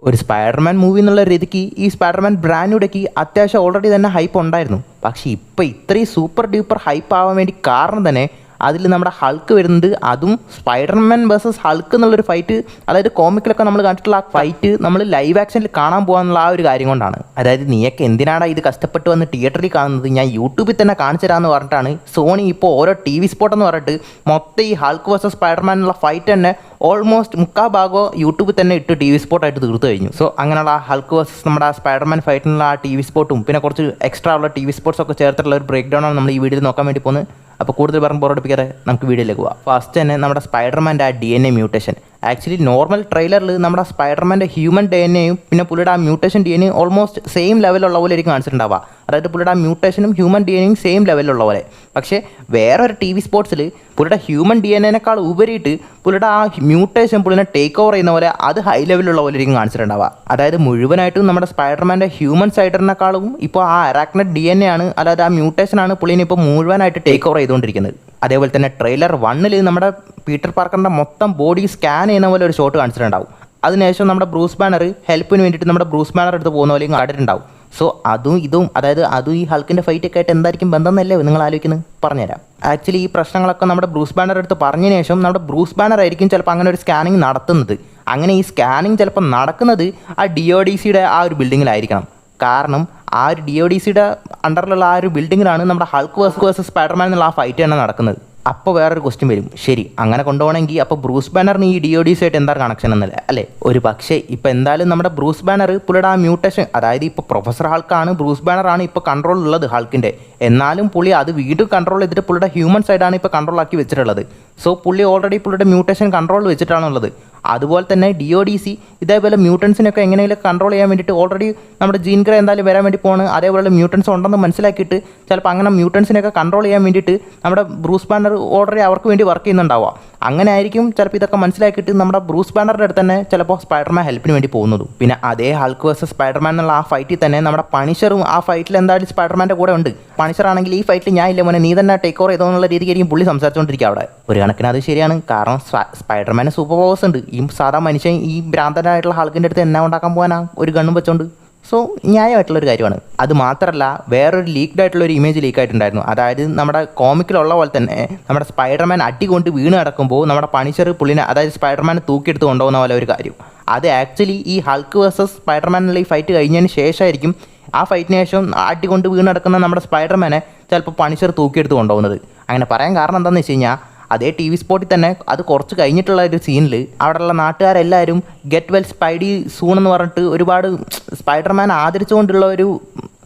ഒരു Spiderman movie എന്നുള്ള രീതിക്ക് ഈ സ്പൈഡർമാൻ ബ്രാൻഡുടേക്ക് അത്യാവശ്യം ഓൾറെഡി തന്നെ ഹൈപ്പ് ഉണ്ടായിരുന്നു. പക്ഷേ ഇപ്പോൾ ഇത്രയും സൂപ്പർ ഡ്യൂപ്പർ ഹൈപ്പ് ആവാൻ വേണ്ടി കാരണം തന്നെ അതിൽ നമ്മുടെ ഹൾക്ക് വരുന്നുണ്ട്. അതും സ്പൈഡർമാൻ വേഴ്സസ് ഹൾക്ക് എന്നുള്ളൊരു ഫൈറ്റ്, അതായത് കോമിക്കിലൊക്കെ നമ്മൾ കണ്ടിട്ടുള്ള ആ ഫൈറ്റ് നമ്മൾ ലൈവ് ആക്ഷനിൽ കാണാൻ പോകാനുള്ള ആ ഒരു കാര്യം കൊണ്ടാണ്. അതായത് നീയൊക്കെ എന്തിനാണ് ഇത് കഷ്ടപ്പെട്ട് വന്ന് തിയേറ്ററിൽ കാണുന്നത്, ഞാൻ യൂട്യൂബിൽ തന്നെ കാണിച്ചു തരാമെന്ന് പറഞ്ഞിട്ടാണ് സോണി ഇപ്പോൾ ഓരോ ടി വി സ്പോട്ട് എന്ന് പറഞ്ഞിട്ട് മൊത്തം ഈ ഹൾക്ക് വേഴ്സസ് സ്പൈഡർമാൻ എന്നുള്ള ഫൈറ്റ് തന്നെ ഓൾമോസ്റ്റ് മുക്കാൽ ഭാഗമോ യൂട്യൂബിൽ തന്നെ ഇട്ട് ടി വി സ്പോട്ടായിട്ട് തീർത്തു കഴിഞ്ഞു. സോ അങ്ങനെയുള്ള ആ ഹൾക്ക് വേഴ്സസ് നമ്മുടെ സ്പൈഡർമാൻ ഫൈറ്റിനുള്ള ആ ടി വി സ്പോട്ടും പിന്നെ കുറച്ച് എക്സ്ട്രാ ഉള്ള ടി വി സ്പോട്ട്സ് ഒക്കെ ചേർത്തിട്ടുള്ള ഒരു ബ്രേക്ക് ഡൗൺ ആണ് നമ്മൾ ഈ വീഡിയോയിൽ നോക്കാൻ വേണ്ടി പോകുന്നത്. അപ്പോൾ കൂടുതൽ പറഞ്ഞ് ബോറടിപ്പിക്കാതെ നമുക്ക് വീഡിയോയിലേക്ക് പോകാം. ഫസ്റ്റ് തന്നെ നമ്മുടെ സ്പൈഡർമാൻ്റെ ആ DNA മ്യൂട്ടേഷൻ. ആക്ച്വലി നോർമൽ ട്രെയിലറിൽ നമ്മുടെ സ്പൈഡർമാൻ്റെ ഹ്യൂമൻ DNAയും പിന്നെ പുള്ളിയുടെ ആ മ്യൂട്ടേഷൻ DNA ഓൾമോസ്റ്റ് സെയിം ലെവലുള്ള പോലെ ആയിരിക്കും കാണിച്ചിട്ടുണ്ടാവുക. അതായത് പുള്ളിയുടെ ആ മ്യൂട്ടേഷനും ഹ്യൂമൻ DNAയും സെയിം ലെവലുള്ള പോലെ. പക്ഷേ വേറൊരു ടി വി സ്പോട്ട്സിൽ പുള്ളിയുടെ ഹ്യൂമൻ DNAനേക്കാൾ ഉപരിയിട്ട് പുള്ളിയുടെ ആ മ്യൂട്ടേഷൻ പുള്ളിനെ ടേക്ക് ഓവർ ചെയ്യുന്ന പോലെ അത് ഹൈ ലെവലുള്ള പോലെ ആയിരിക്കും കാണിച്ചിട്ടുണ്ടാവുക. അതായത് മുഴുവനായിട്ടും നമ്മുടെ സ്പൈഡർമാൻ്റെ ഹ്യൂമൻ സൈഡറിനേക്കാളും ഇപ്പോൾ ആ അറാക്നഡ് DNA ആണ്, അതായത് ആ മ്യൂട്ടേഷനാണ് പുള്ളിനെ ഇപ്പോൾ മുഴുവനായിട്ട് ടേക്ക് ഓവർ ചെയ്തുകൊണ്ടിരിക്കുന്നത്. അതേപോലെ തന്നെ ട്രെയിലർ 1 നമ്മുടെ പീറ്റർ പാർക്കറിൻ്റെ മൊത്തം ബോഡി സ്കാൻ ചെയ്യുന്ന പോലെ ഒരു ഷോട്ട് കാണിച്ചിട്ടുണ്ടാവും. അതിനുശേഷം നമ്മുടെ ബ്രൂസ് ബാനർ ഹെൽപ്പിന് വേണ്ടിയിട്ട് നമ്മുടെ ബ്രൂസ് ബാനർ എടുത്ത് പോകുന്ന പോലെയും കണ്ടിട്ടുണ്ടാവും. സോ അതും ഇതും, അതായത് അതും ഈ ഹൾക്കിൻ്റെ ഫൈറ്റൊക്കെ ആയിട്ട് എന്തായിരിക്കും ബന്ധം എന്നല്ലേ നിങ്ങൾ ആലോചിക്കുന്നത്? പറഞ്ഞുതരാം. ആക്ച്വലി ഈ പ്രശ്നങ്ങളൊക്കെ നമ്മുടെ ബ്രൂസ് ബാനർ എടുത്ത് പറഞ്ഞതിന് ശേഷം നമ്മുടെ ബ്രൂസ് ബാനർ ആയിരിക്കും ചിലപ്പോൾ അങ്ങനെ ഒരു സ്കാനിങ് നടത്തുന്നത്. അങ്ങനെ ഈ സ്കാനിങ് ചിലപ്പോൾ നടക്കുന്നത് ആ DODCയുടെ ആ ഒരു ബിൽഡിങ്ങിലായിരിക്കണം. കാരണം ആ ഒരു DODCയുടെ അണ്ടറിലുള്ള ആ ഒരു ബിൽഡിങ്ങിലാണ് നമ്മുടെ ഹൾക്ക് വേഴ്സസ് സ്പൈഡർമാൻ എന്നുള്ള ആ ഫൈറ്റ് തന്നെ നടക്കുന്നത്. അപ്പോൾ വേറൊരു ക്വസ്റ്റ്യൻ വരും, ശരി അങ്ങനെ കൊണ്ടുപോകണമെങ്കിൽ അപ്പോൾ ബ്രൂസ് ബാനറിന് ഈ DODC ആയിട്ട് എന്താ കണക്ഷൻ എന്നല്ലേ അല്ലേ? ഒരു പക്ഷേ ഇപ്പോൾ എന്തായാലും നമ്മുടെ ബ്രൂസ് ബാനർ പുള്ളിയുടെ ആ മ്യൂട്ടേഷൻ, അതായത് ഇപ്പോൾ പ്രൊഫസർ ഹൾക്കാണ്, ബ്രൂസ് ബാനറാണ് ഇപ്പോൾ കൺട്രോൾ ഉള്ളത് ഹൾക്കിൻ്റെ. എന്നാലും പുള്ളി അത് വീണ്ടും കൺട്രോൾ ചെയ്തിട്ട് പുള്ളിയുടെ ഹ്യൂമൻ സൈഡാണ് ഇപ്പോൾ കൺട്രോൾ ആക്കി വെച്ചിട്ടുള്ളത്. സോ പുള്ളി ഓൾറെഡി പുള്ളിയുടെ മ്യൂട്ടേഷൻ കൺട്രോൾ വെച്ചിട്ടാണുള്ളത്. അതുപോലെ തന്നെ DODC ഇതേപോലെ മ്യൂട്ടൻസിനൊക്കെ എങ്ങനെയെങ്കിലും കൺട്രോൾ ചെയ്യാൻ വേണ്ടിയിട്ട് ഓൾറെഡി നമ്മുടെ ജീൻ ഗ്രേ എന്തായാലും വരാൻ വേണ്ടി പോവാണ്. അതേപോലെ മ്യൂട്ടൻസ് ഉണ്ടെന്ന് മനസ്സിലാക്കിയിട്ട് ചിലപ്പോൾ അങ്ങനെ മ്യൂട്ടൻസിനെയൊക്കെ കൺട്രോൾ ചെയ്യാൻ വേണ്ടിയിട്ട് നമ്മുടെ ബ്രൂസ് ബാനർ ഓൾറെഡി അവർക്ക് വേണ്ടി വർക്ക് ചെയ്യുന്നുണ്ടാവുക. അങ്ങനെ ആയിരിക്കും ചിലപ്പോൾ ഇതൊക്കെ മനസ്സിലാക്കിയിട്ട് നമ്മുടെ ബ്രൂസ് ബാനറിൻ്റെ അടുത്ത് തന്നെ ചിലപ്പോൾ സ്പൈഡർമാൻ ഹെൽപ്പിന് വേണ്ടി പോകുന്നതും. പിന്നെ അതേ ഹൾക്ക് വേഴ്സസ് സ്പൈഡർമാൻ എന്നുള്ള ആ ഫൈറ്റിൽ തന്നെ നമ്മുടെ പണിഷറും ആ ഫൈറ്റിൽ എന്തായാലും സ്പൈഡർമാൻ്റെ കൂടെ ഉണ്ട്. പണിഷർ ആണെങ്കിൽ ഈ ഫൈറ്റിൽ ഞാൻ ഇല്ല മോനെ, നീ തന്നെ ടേക്ക് ഓവർ ചെയ്തോ എന്നുള്ള രീതിക്കായിരിക്കും പുള്ളി സംസാരിച്ചുകൊണ്ടിരിക്കുക അവിടെ. ഒരു കണക്കിന് അത് ശരിയാണ്, കാരണം സ്പൈഡർമാന് സൂപ്പർ പവേഴ്സ് ഉണ്ട്. ഈ സാധാ മനുഷ്യൻ ഈ ഭ്രാന്തനായിട്ടുള്ള ഹൾക്കിൻ്റെ അടുത്ത് എന്നാ ഉണ്ടാക്കാൻ പോകാനാ ഒരു ഗണ്ണും വെച്ചോണ്ട്? സോ ന്യായമായിട്ടുള്ളൊരു കാര്യമാണ്. അത് മാത്രമല്ല വേറൊരു ലീക്ഡ് ആയിട്ടുള്ളൊരു ഇമേജ് ലീക്ക് ആയിട്ടുണ്ടായിരുന്നു. അതായത് നമ്മുടെ കോമിക്കിലുള്ള പോലെ തന്നെ നമ്മുടെ സ്പൈഡർമാൻ അടി കൊണ്ട് വീണ് കിടക്കുമ്പോൾ നമ്മുടെ പണിഷർ പുള്ളിനെ, അതായത് സ്പൈഡർമാനെ തൂക്കിയെടുത്ത് കൊണ്ടുപോകുന്ന പോലെ ഒരു കാര്യം. അത് ആക്ച്വലി ഈ ഹൾക്ക് വേഴ്സസ് സ്പൈഡർമാൻ എന്നുള്ള ഈ ഫൈറ്റ് കഴിഞ്ഞതിന് ശേഷമായിരിക്കും, ആ ഫൈറ്റിന് ശേഷം അടി കൊണ്ട് വീണ് കിടക്കുന്ന നമ്മുടെ സ്പൈഡർമാനെ ചിലപ്പോൾ പണിഷർ തൂക്കിയെടുത്ത് കൊണ്ടുപോകുന്നത്. അങ്ങനെ പറയാൻ കാരണം എന്താണെന്ന് വെച്ച് കഴിഞ്ഞാൽ അതേ ടി വി സ്പോട്ടിൽ തന്നെ അത് കുറച്ച് കഴിഞ്ഞിട്ടുള്ള ഒരു സീനിൽ അവിടെയുള്ള നാട്ടുകാരെല്ലാവരും ഗെറ്റ് വെൽ സ്പൈഡി സൂൺ എന്ന് പറഞ്ഞിട്ട് ഒരുപാട് സ്പൈഡർമാൻ ആദരിച്ചുകൊണ്ടുള്ള ഒരു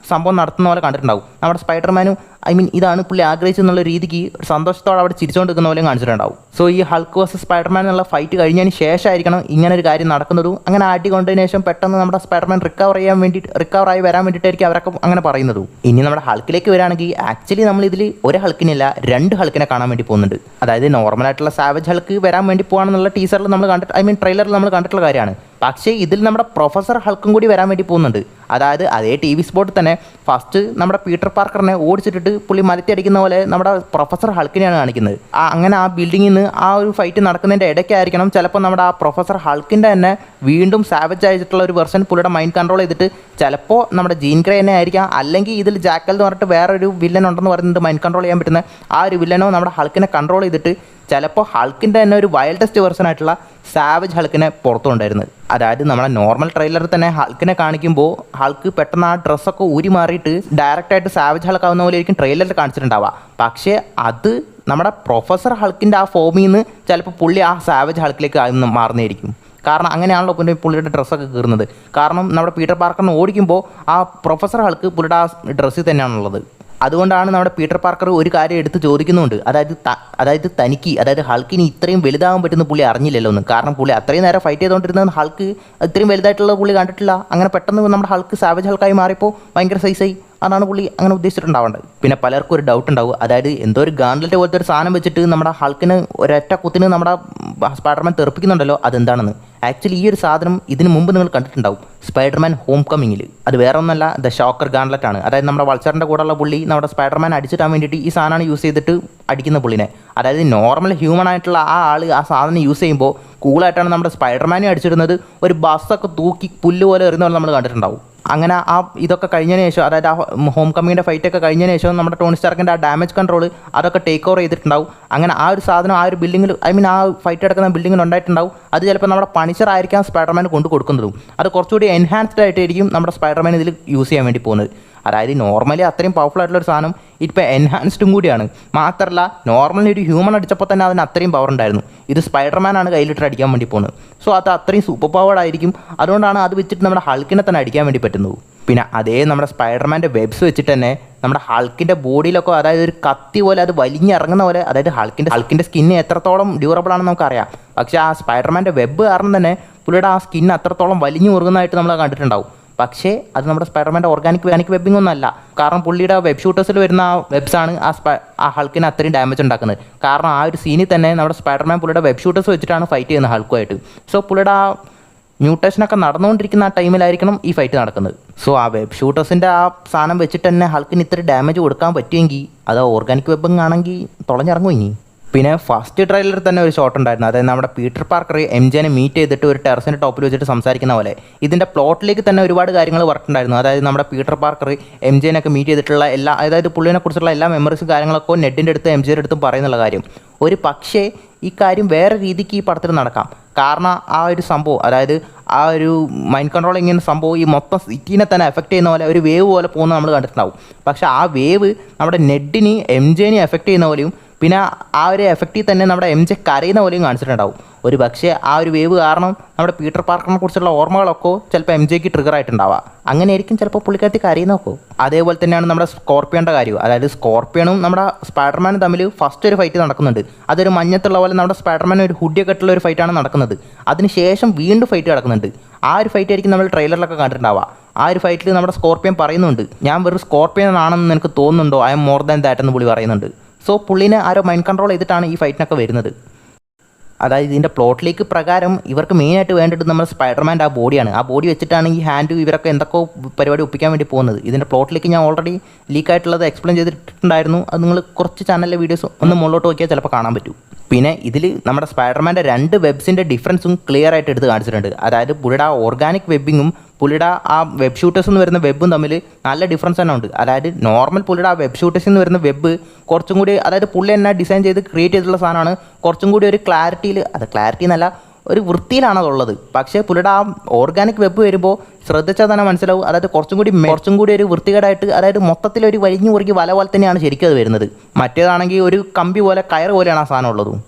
സംഭവം നടത്തുന്ന പോലെ കണ്ടിട്ടുണ്ടാവും. നമ്മുടെ സ്പൈഡർമാനും ഇതാണ് പുള്ളി ആഗ്രഹിച്ചെന്നുള്ള രീതിക്ക് സന്തോഷത്തോടെ അവിടെ ചിരിച്ചുകൊണ്ട് നിൽക്കുന്ന പോലെയും കാണിച്ചിട്ടുണ്ടാവും. സോ ഈ ഹൾക്ക് വേഴ്സസ് സ്പൈഡർമാൻ എന്നുള്ള ഫൈറ്റ് കഴിഞ്ഞതിന് ശേഷമായിരിക്കണം ഇങ്ങനെ ഒരു കാര്യം നടക്കുന്നതും. അങ്ങനെ അടി കൊണ്ടതിന് ശേഷം പെട്ടെന്ന് നമ്മുടെ സ്പൈഡർമാൻ റിക്കവറായി വരാൻ വേണ്ടിയിട്ടായിരിക്കും അവരൊക്കെ അങ്ങനെ പറയുന്നതും. ഇനി നമ്മുടെ ഹൾക്കിലേക്ക് വരികയാണെങ്കിൽ ആക്ച്വലി നമ്മൾ ഇതിൽ ഒരു ഹൾക്കിനില്ല 2 ഹൾക്കിനെ കാണാൻ വേണ്ടി പോകുന്നുണ്ട്. അതായത് നോർമലായിട്ടുള്ള സാവേജ് ഹൾക്ക് വരാൻ വേണ്ടി പോകാണെന്നുള്ള ടീസറിൽ നമ്മൾ ട്രെയിലറിൽ നമ്മൾ കണ്ടിട്ടുള്ള കാര്യമാണ്. പക്ഷേ ഇതിൽ നമ്മുടെ പ്രൊഫസർ ഹൾക്കും കൂടി വരാൻ വേണ്ടി പോകുന്നുണ്ട്. അതായത് അതേ ടി വി സ്പോട്ടിൽ തന്നെ ഫസ്റ്റ് നമ്മുടെ പീറ്റർ പാർക്കറിനെ ഓടിച്ചിട്ടിട്ട് പുള്ളി മരത്തി അടിക്കുന്ന പോലെ നമ്മുടെ പ്രൊഫസർ ഹൾക്കിനെയാണ് കാണിക്കുന്നത്. അങ്ങനെ ആ ബിൽഡിങ്ങിൽ നിന്ന് ആ ഒരു ഫൈറ്റ് നടക്കുന്നതിൻ്റെ ഇടയ്ക്കായിരിക്കണം ചിലപ്പോൾ നമ്മുടെ ആ പ്രൊഫസർ ഹൾക്കിൻ്റെ തന്നെ വീണ്ടും സാവേജ് ആയിട്ടുള്ള ഒരു വെർഷൻ പുള്ളിയുടെ മൈൻഡ് കൺട്രോൾ ചെയ്തിട്ട് ചിലപ്പോൾ നമ്മുടെ ജീൻ ഗ്രേ തന്നെ ആയിരിക്കാം, അല്ലെങ്കിൽ ഇതിൽ ജാക്കൽ എന്ന് പറഞ്ഞിട്ട് വേറൊരു വില്ലൻ ഉണ്ടെന്ന് പറയുന്നത് മൈൻഡ് കൺട്രോൾ ചെയ്യാൻ പറ്റുന്ന ആ ഒരു വില്ലനോ നമ്മുടെ ഹൾക്കിനെ കൺട്രോൾ ചെയ്തിട്ട് ചിലപ്പോൾ ഹൾക്കിൻ്റെ തന്നെ ഒരു വൈൽഡസ്റ്റ് വെർഷൻ ആയിട്ടുള്ള സാവേജ് ഹൾക്കിനെ പുറത്തുകൊണ്ടായിരുന്നത്. അതായത് നമ്മളെ നോർമൽ ട്രെയിലറിൽ തന്നെ ഹൾക്കിനെ കാണിക്കുമ്പോൾ ഹൾക്ക് പെട്ടെന്ന് ആ ഡ്രസ്സൊക്കെ ഊരി മാറിയിട്ട് ഡയറക്റ്റായിട്ട് സാവേജ് ഹൾക്ക് ആവുന്ന പോലെ ആയിരിക്കും ട്രെയിലറിൽ കാണിച്ചിട്ടുണ്ടാവുക. പക്ഷേ അത് നമ്മുടെ പ്രൊഫസർ ഹൾക്കിൻ്റെ ആ ഫോമിൽ നിന്ന് ചിലപ്പോൾ പുള്ളി ആ സാവേജ് ഹൾക്കിലേക്ക് മാറുന്നതായിരിക്കും. കാരണം അങ്ങനെയാണല്ലോ പിന്നെ പുള്ളിയുടെ ഡ്രസ്സൊക്കെ കീറുന്നത്. കാരണം നമ്മുടെ പീറ്റർ പാർക്കറിനെ ഓടിക്കുമ്പോൾ ആ പ്രൊഫസർ ഹൾക്ക് പുള്ളിയുടെ ആ ഡ്രസ്സിൽ തന്നെയാണുള്ളത്. അതുകൊണ്ടാണ് നമ്മുടെ പീറ്റർ പാർക്കർ ഒരു കാര്യം എടുത്ത് ചോദിക്കുന്നുണ്ട്, അതായത് തനിക്ക്, അതായത് ഹൾക്കിന് ഇത്രയും വലുതാകാൻ പറ്റുന്ന പുള്ളി അറിഞ്ഞില്ലല്ലോ എന്ന്. കാരണം പുള്ളി അത്രയും നേരം ഫൈറ്റ് ചെയ്തുകൊണ്ടിരുന്നത് ഹൾക്ക് ഇത്രയും വലുതായിട്ടുള്ള പുള്ളി കണ്ടിട്ടില്ല. അങ്ങനെ പെട്ടെന്ന് നമ്മുടെ ഹൾക്ക് സാവേജ് ഹൾക്കായി മാറിയപ്പോൾ ഭയങ്കര സൈസായി. അതാണ് പുള്ളി അങ്ങനെ ഉദ്ദേശിച്ചിട്ടുണ്ടാവേണ്ടത്. പിന്നെ പലർക്കും ഒരു ഡൗട്ട് ഉണ്ടാവും, അതായത് എന്തോ ഒരു ഗാൺലെറ്റ് പോലത്തെ ഒരു സാധനം വെച്ചിട്ട് നമ്മുടെ ഹൾക്കിന് ഒരൊറ്റ കുത്തിന് നമ്മുടെ സ്പൈഡർമാൻ തെറിപ്പിക്കുന്നുണ്ടല്ലോ, അതെന്താണെന്ന്. ആക്ച്വലി ഈ ഒരു സാധനം ഇതിന് മുമ്പ് നിങ്ങൾ കണ്ടിട്ടുണ്ടാവും സ്പൈഡർമാൻ ഹോം കമ്മിങ്ങിൽ. അത് വേറെ ഒന്നല്ല, ദ ഷോക്കർ ഗാൺലെറ്റ് ആണ്. അതായത് നമ്മുടെ വൾച്ചറിൻ്റെ കൂടെയുള്ള പുള്ളി നമ്മുടെ സ്പൈഡർമാൻ അടിച്ചിട്ടാൻ വേണ്ടിയിട്ട് ഈ സാധനമാണ് യൂസ് ചെയ്തിട്ട് അടിക്കുന്ന പുള്ളിനെ. അതായത് നോർമൽ ഹ്യൂമൺ ആയിട്ടുള്ള ആ ആൾ ആ സാധനം യൂസ് ചെയ്യുമ്പോൾ കൂളായിട്ടാണ് നമ്മുടെ സ്പൈഡർമാനെ അടിച്ചിരുന്നത്. ഒരു ബസ്സൊക്കെ തൂക്കി പുല്ല് പോലെ എറിയുന്ന പോലെ നമ്മൾ കണ്ടിട്ടുണ്ടാവും. അങ്ങനെ ആ ഇതൊക്കെ കഴിഞ്ഞതിന് ശേഷം, അതായത് ആ ഹോം കമ്മിങ്ങിൻ്റെ ഫൈറ്റൊക്കെ കഴിഞ്ഞതിന് ശേഷം നമ്മുടെ ടോണി സ്റ്റാർക്കിൻ്റെ ആ ഡാമേജ് കൺട്രോൾ അതൊക്കെ ടേക്ക് ഓവർ ചെയ്തിട്ടുണ്ടാവും. അങ്ങനെ ആ ഒരു സാധനം ആ ഒരു ബിൽഡിങ്ങിൽ, ആ ഫൈറ്റ് എടുക്കുന്ന ബിൽഡിങ്ങിൽ ഉണ്ടായിട്ടുണ്ടാവും. അത് ചിലപ്പോൾ നമ്മുടെ പണിച്ചർ ആയിരിക്കാം സ്പൈഡർമാൻ കൊണ്ട് കൊടുക്കുന്നതും. അത് കുറച്ചുകൂടി എൻഹാൻസ്ഡ് ആയിട്ടായിരിക്കും നമ്മുടെ സ്പൈഡർമാൻ ഇതിൽ യൂസ് ചെയ്യാൻ വേണ്ടി പോകുന്നത്. അതായത് നോർമലി അത്രയും പവർഫുൾ ആയിട്ടുള്ള ഒരു സാധനം ഇപ്പോൾ എൻഹാൻസ്ഡും കൂടിയാണ്. മാത്രമല്ല നോർമലി ഒരു ഹ്യൂമൻ അടിച്ചപ്പോൾ തന്നെ അതിന് അത്രയും പവർ ഉണ്ടായിരുന്നു. ഇത് സ്പൈഡർമാനാണ് കയ്യിലിട്ട് അടിക്കാൻ വേണ്ടി പോകുന്നത്. സോ അത് അത്രയും സൂപ്പർ പവർഡ് ആയിരിക്കും. അതുകൊണ്ടാണ് അത് വെച്ചിട്ട് നമ്മുടെ ഹൾക്കിനെ തന്നെ അടിക്കാൻ വേണ്ടി പറ്റുന്നത്. പിന്നെ അതേ നമ്മുടെ സ്പൈഡർമാൻ്റെ വെബ്സ് വെച്ചിട്ട് തന്നെ നമ്മുടെ ഹൾക്കിൻ്റെ ബോഡിയിലൊക്കെ, അതായത് ഒരു കത്തി പോലെ അത് വലിഞ്ഞിറങ്ങുന്ന പോലെ, അതായത് ഹൾക്കിൻ്റെ സ്കിന്ന് എത്രത്തോളം ഡ്യൂറബിൾ ആണെന്ന് നമുക്കറിയാം. പക്ഷേ ആ സ്പൈഡർമാൻ്റെ വെബ് കാരണം തന്നെ പുള്ളിയുടെ ആ സ്കിന്ന് അത്രത്തോളം വലിഞ്ഞു മുറുകുന്നതായിട്ട് നമ്മൾ കണ്ടിട്ടുണ്ടാവും. പക്ഷേ അത് നമ്മുടെ സ്പൈഡർമാൻ്റെ ഓർഗാനിക് വെബിംഗ് ഒന്നല്ല. കാരണം പുള്ളിയുടെ വെബ് ഷൂട്ടേഴ്സിൽ വരുന്ന ആ വെബ്സാണ് ആ ഹൾക്കിന് അത്രയും ഡാമേജ് ഉണ്ടാക്കുന്നത്. കാരണം ആ ഒരു സീനിൽ തന്നെ നമ്മുടെ സ്പൈഡർമാൻ പുള്ളിയുടെ വെബ് ഷൂട്ടേഴ്സ് വെച്ചിട്ടാണ് ഫൈറ്റ് ചെയ്യുന്നത് ഹൾക്കുമായിട്ട്. സോ പുള്ളിയുടെ ആ മ്യൂട്ടേഷനൊക്കെ നടന്നുകൊണ്ടിരിക്കുന്ന ആ ടൈമിലായിരിക്കണം ഈ ഫൈറ്റ് നടക്കുന്നത്. സോ ആ വെബ് ഷൂട്ടേഴ്സിൻ്റെ ആ സാധനം വെച്ചിട്ട് തന്നെ ഹൾക്കിന് ഇത്ര ഡാമേജ് കൊടുക്കാൻ പറ്റുമെങ്കിൽ അത് ഓർഗാനിക് വെബിംഗ് ആണെങ്കിൽ തുളഞ്ഞിറങ്ങും ഇനി. പിന്നെ ഫസ്റ്റ് ട്രെയിലറിൽ തന്നെ ഒരു ഷോട്ട് ഉണ്ടായിരുന്നു. അതായത് നമ്മുടെ പീറ്റർ പാർക്കർ എംജെനെ മീറ്റ് ചെയ്തിട്ട് ഒരു ടെറസിൻ്റെ ടോപ്പിൽ വെച്ചിട്ട് സംസാരിക്കുന്ന പോലെ. ഇതിൻ്റെ പ്ലോട്ടിലേക്ക് തന്നെ ഒരുപാട് കാര്യങ്ങൾ വർക്കുണ്ടായിരുന്നു. അതായത് നമ്മുടെ പീറ്റർ പാർക്കർ എംജെനൊക്കെ മീറ്റ് ചെയ്തിട്ടുള്ള എല്ലാ, അതായത് പുള്ളിനെ കുറിച്ചുള്ള എല്ലാ മെമ്മറീസും കാര്യങ്ങളൊക്കെ നെഡിൻ്റെ അടുത്ത് എംജെയുടെ അടുത്തും പറയുന്നുള്ള കാര്യം. ഒരു പക്ഷേ ഈ കാര്യം വേറെ രീതിക്ക് ഈ പടത്തിൽ നടക്കാം. കാരണം ആ ഒരു സംഭവം, അതായത് ആ ഒരു മൈൻഡ് കൺട്രോൾ ഇങ്ങനെ സംഭവം ഈ മൊത്തം സിറ്റീനെ തന്നെ എഫക്റ്റ് ചെയ്യുന്ന പോലെ ഒരു വേവ് പോലെ പോകുന്നത് നമ്മൾ കണ്ടിട്ടുണ്ടാവും. പക്ഷേ ആ വേവ് നമ്മുടെ നെഡിന് എംജെനെ എഫക്റ്റ് ചെയ്യുന്ന പോലെയും പിന്നെ ആ ഒരു എഫക്റ്റിൽ തന്നെ നമ്മുടെ എംജെ കരയുന്ന പോലെയും കാണിച്ചിട്ടുണ്ടാവും. ഒരു പക്ഷേ ആ ഒരു വേവ് കാരണം നമ്മുടെ പീറ്റർ പാർക്കറിനെ കുറിച്ചുള്ള ഓർമ്മകളൊക്കെ ചിലപ്പോൾ എംജെക്ക് ട്രിഗർ ആയിട്ടുണ്ടാവാം. അങ്ങനെയായിരിക്കും ചിലപ്പോൾ പുള്ളിക്കാരത്തി കരയുന്നൊക്കെ. അതേപോലെ തന്നെയാണ് നമ്മുടെ സ്കോർപ്പിയോൻ്റെ കാര്യം. അതായത് സ്കോർപ്പിയനും നമ്മുടെ സ്പൈഡർമാനും തമ്മിൽ ഫസ്റ്റ് ഒരു ഫൈറ്റ് നടക്കുന്നുണ്ട്. അതൊരു മഞ്ഞത്തുള്ള പോലെ നമ്മുടെ സ്പൈഡർമാൻ ഒരു ഹുഡിയൊക്കെ ഇട്ടുള്ള ഒരു ഫൈറ്റാണ് നടക്കുന്നത്. അതിനുശേഷം വീണ്ടും ഫൈറ്റ് നടക്കുന്നുണ്ട്. ആ ഒരു ഫൈറ്റ് ആയിരിക്കും നമ്മൾ ട്രെയിലറിലൊക്കെ കണ്ടിട്ടുണ്ടാവുക. ആ ഒരു ഫൈറ്റിൽ നമ്മുടെ സ്കോർപ്പിയൻ പറയുന്നുണ്ട്, ഞാൻ വെറും സ്കോർപ്പിയൻ ആണെന്ന് നിനക്ക് തോന്നുന്നുണ്ടോ, I am more than that എന്ന് പുള്ളി പറയുന്നുണ്ട്. സോ പുള്ളിനെ ആരോ മൈൻഡ് കൺട്രോൾ ചെയ്തിട്ടാണ് ഈ ഫൈറ്റിനൊക്കെ വരുന്നത്. അതായത് ഇതിൻ്റെ പ്ലോട്ടിലേക്ക് പ്രകാരം ഇവർക്ക് മെയിനായിട്ട് വേണ്ടത് നമ്മുടെ സ്പൈഡർമാൻ്റെ ആ ബോഡിയാണ്. ആ ബോഡി വെച്ചിട്ടാണ് ഈ ഹാൻഡ് ഇവരൊക്കെ എന്തൊക്കെ പരിപാടി ഒപ്പിക്കാൻ വേണ്ടി പോകുന്നത്. ഇതിൻ്റെ പ്ലോട്ടിലേക്ക് ഞാൻ ഓൾറെഡി ലീക്കായിട്ടുള്ളത് എക്സ്പ്ലെയിൻ ചെയ്തിട്ടുണ്ടായിരുന്നു. അത് നിങ്ങൾ കുറച്ച് ചാനലിലെ വീഡിയോസ് ഒന്ന് മുകളിലോട്ട് നോക്കിയാൽ ചിലപ്പോൾ കാണാൻ പറ്റും. പിന്നെ ഇതിൽ നമ്മുടെ സ്പൈഡർമാൻ്റെ 2 വെബ്സിൻ്റെ ഡിഫറൻസും ക്ലിയർ ആയിട്ട് എടുത്ത് കാണിച്ചിട്ടുണ്ട്. അതായത് പുള്ളിയുടെ ആ ഓർഗാനിക് വെബിങ്ങും പുള്ളിയുടെ ആ വെബ് ഷൂട്ടേഴ്സ് എന്ന് വരുന്ന വെബും തമ്മിൽ നല്ല ഡിഫറൻസ് തന്നെ ഉണ്ട്. അതായത് നോർമൽ പുള്ളിയുടെ ആ വെബ് ഷൂട്ടേഴ്സ് എന്ന് വരുന്ന വെബ് കുറച്ചും കൂടി, അതായത് പുള്ളി തന്നെ ഡിസൈൻ ചെയ്ത് ക്രിയേറ്റ് ചെയ്തിട്ടുള്ള സാധനമാണ്. കുറച്ചും കൂടി ഒരു ക്ലാരിറ്റിയിൽ, അത് ക്ലാരിറ്റി എന്നല്ല ഒരു വൃത്തിയിലാണ് അതുള്ളത്. പക്ഷേ പുള്ളിയുടെ ആ ഓർഗാനിക് വെബ് വരുമ്പോൾ ശ്രദ്ധിച്ചാൽ തന്നെ മനസ്സിലാവും. അതായത് കുറച്ചും കൂടി ഒരു വൃത്തികേടായിട്ട്, അതായത് മൊത്തത്തിൽ ഒരു വലിഞ്ഞു മുറുക്കി വല പോലെ തന്നെയാണ് ശരിക്കും അത് വരുന്നത്. മറ്റേതാണെങ്കിൽ ഒരു കമ്പി പോലെ കയറ് പോലെയാണ് ആ സാധനം ഉള്ളതും.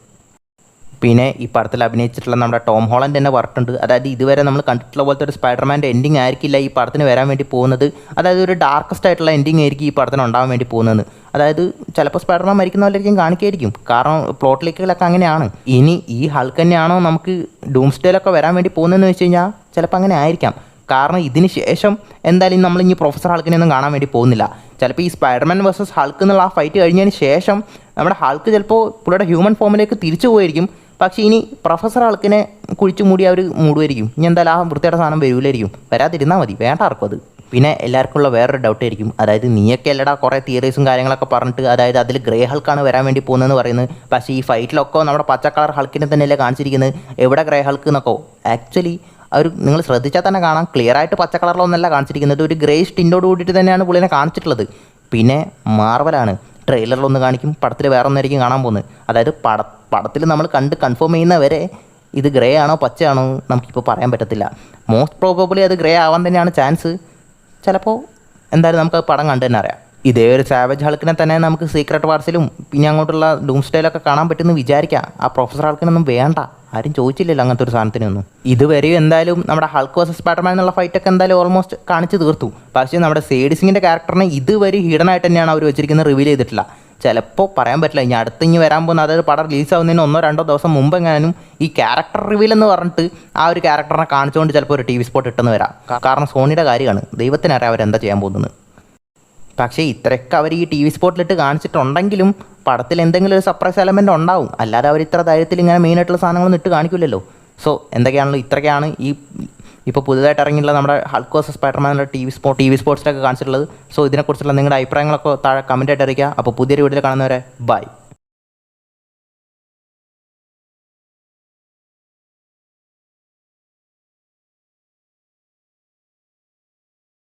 പിന്നെ ഈ പടത്തിൽ അഭിനയിച്ചിട്ടുള്ള നമ്മുടെ ടോം ഹോളണ്ട് തന്നെ പറഞ്ഞിട്ടുണ്ട്. അതായത് ഇതുവരെ നമ്മൾ കണ്ടിട്ടുള്ള പോലത്തെ ഒരു സ്പൈഡർമാൻ്റെ എൻഡിങ് ആയിരിക്കില്ല ഈ പടത്തിന് വരാൻ വേണ്ടി പോകുന്നത്. അതായത് ഒരു ഡാർക്കസ്റ്റ് ആയിട്ടുള്ള എൻഡിങ് ആയിരിക്കും ഈ പടത്തിന് ഉണ്ടാകാൻ വേണ്ടി പോകുന്നത്. അതായത് ചിലപ്പോൾ സ്പൈഡർമാൻ മരിക്കുന്ന പോലെയായിരിക്കും കാണിക്കായിരിക്കും. കാരണം പ്ലോട്ടിലേക്കുകളൊക്കെ അങ്ങനെയാണ്. ഇനി ഈ ഹൾക്ക് തന്നെയാണോ നമുക്ക് ഡൂംസ്ഡേയിലൊക്കെ വരാൻ വേണ്ടി പോകുന്നതെന്ന് വെച്ച് കഴിഞ്ഞാൽ ചിലപ്പോൾ അങ്ങനെ ആയിരിക്കാം. കാരണം ഇതിന് ശേഷം എന്തായാലും നമ്മൾ ഇനി പ്രൊഫസർ ഹൾക്കിനെയൊന്നും കാണാൻ വേണ്ടി പോകുന്നില്ല. ചിലപ്പോൾ ഈ സ്പൈഡർമാൻ വേഴ്സസ് ഹൾക്ക് എന്നുള്ള ആ ഫൈറ്റ് കഴിഞ്ഞതിന് ശേഷം നമ്മുടെ ഹൾക്ക് ചിലപ്പോൾ പുള്ളിയുടെ ഹ്യൂമൻ ഫോമിലേക്ക് തിരിച്ചു പോയിരിക്കും. പക്ഷേ ഇനി പ്രൊഫസർ ഹൾക്കിനെ കുഴിച്ചു മൂടി അവർ മൂടുമായിരിക്കും. ഇനി എന്തായാലും ആ വൃത്തിയുടെ സാധനം വരില്ലായിരിക്കും. വരാതിരുന്നാൽ മതി, വേണ്ട ആർക്കും അത്. പിന്നെ എല്ലാവർക്കും ഉള്ള വേറൊരു ഡൗട്ട് ആയിരിക്കും, അതായത് നീയൊക്കെ അല്ലടാ കുറേ തിയറീസും കാര്യങ്ങളൊക്കെ പറഞ്ഞിട്ട്, അതായത് അതിൽ ഗ്രേ ഹൾക്കാണ് വരാൻ വേണ്ടി പോകുന്നതെന്ന് പറയുന്നത്. പക്ഷേ ഈ ഫൈറ്റിലൊക്കെ നമ്മുടെ പച്ച കളർ ഹൾക്കിനെ തന്നെയല്ലേ കാണിച്ചിരിക്കുന്നത്. എവിടെ ഗ്രേ ഹൾക്ക് എന്നൊക്കെ ആക്ച്വലി നിങ്ങൾ ശ്രദ്ധിച്ചാൽ തന്നെ കാണാം, ക്ലിയർ ആയിട്ട് പച്ച കളറിലൊന്നല്ല കാണിച്ചിരിക്കുന്നത്. ഒരു ഗ്രേ ടിൻറ്റോട് കൂടിയിട്ട് തന്നെയാണ് പുള്ളിനെ കാണിച്ചിട്ടുള്ളത്. പിന്നെ മാർവലാണ്, ട്രെയിലറിലൊന്ന് കാണിക്കും, പടത്തിൽ വേറെ ഒന്നായിരിക്കും കാണാൻ പോകുന്നത്. അതായത് പടത്തിൽ നമ്മൾ കണ്ട് കൺഫേം ചെയ്യുന്നവരെ ഇത് ഗ്രേ ആണോ പച്ചയാണോ നമുക്കിപ്പോൾ പറയാൻ പറ്റത്തില്ല. മോസ്റ്റ് പ്രോബബിളി അത് ഗ്രേ ആവാൻ തന്നെയാണ് ചാൻസ്. ചിലപ്പോൾ എന്തായാലും നമുക്ക് പടം കണ്ടു തന്നെ അറിയാം. ഇതേ ഒരു സാവേജ് ഹൾക്കിനെ തന്നെ നമുക്ക് സീക്രട്ട് വാർസിലും പിന്നെ അങ്ങോട്ടുള്ള ഡൂംസ്ഡേയിലൊക്കെ കാണാൻ പറ്റുമെന്ന് വിചാരിക്കാം. ആ പ്രൊഫസർ ഹൾക്കിനൊന്നും വേണ്ട, ആരും ചോദിച്ചില്ലല്ലോ അങ്ങനത്തെ ഒരു സാധനത്തിനൊന്നും. ഇതുവരെയും എന്തായാലും നമ്മുടെ ഹൾക്ക് വേഴ്സസ് സ്പൈഡർമാൻ എന്നുള്ള ഫൈറ്റൊക്കെ എന്തായാലും ഓൾമോസ്റ്റ് കാണിച്ച് തീർത്തു. പക്ഷേ നമ്മുടെ സേഡിസിങ്ങിൻ്റെ ക്യാരക്ടറിനെ ഇതുവരെ ഹിഡൻ ആയിട്ട് തന്നെയാണ് അവർ വെച്ചിരിക്കുന്നത്, റിവീൽ ചെയ്തിട്ടില്ല. ചിലപ്പോൾ പറയാൻ പറ്റില്ല, ഇനി വരാൻ പോകുന്ന, അതായത് പടം റിലീസാവുന്നതിന് 1-2 ദിവസം മുമ്പ് എങ്ങാനും ഈ ക്യാരക്ടർ റിവീൽ എന്ന് പറഞ്ഞിട്ട് ആ ഒരു ക്യാരക്ടറിനെ കാണിച്ചുകൊണ്ട് ചിലപ്പോൾ ഒരു TV സ്പോട്ട് ഇട്ടെന്ന് വരാം. കാരണം സോണിയുടെ കാര്യമാണ്, ദൈവത്തിനറിയാം അവരെന്താ ചെയ്യാൻ പോകുന്നത്. പക്ഷേ ഇത്രയൊക്കെ അവർ ഈ TV സ്പോട്ടിലിട്ട് കാണിച്ചിട്ടുണ്ടെങ്കിലും പടത്തിൽ എന്തെങ്കിലും ഒരു സർപ്രൈസ് എലമെൻ്റ് ഉണ്ടാവും. അല്ലാതെ അവർ ഇത്ര ധൈര്യത്തിൽ ഇങ്ങനെ മെയിനായിട്ടുള്ള സാധനങ്ങളൊന്നും ഇട്ട് കാണിക്കില്ലല്ലോ. സോ എന്തൊക്കെയാണല്ലോ ഇത്രയൊക്കെയാണ് ഇപ്പോൾ പുതുതായിട്ട് ഇറങ്ങിയിട്ടുള്ള നമ്മുടെ ഹൾക്ക് വേഴ്സസ് സ്പൈഡർമാൻ്റെ ടി വി സ്പോർട്സിലൊക്കെ കാണിച്ചിട്ടുള്ളത്. സോ ഇതിനെക്കുറിച്ചുള്ള നിങ്ങളുടെ അഭിപ്രായങ്ങളൊക്കെ താഴെ കമൻറ്റായിട്ട് അറിയിക്കുക. അപ്പോൾ പുതിയൊരു വീഡിയോയിൽ കാണുന്നവരെ ബൈ.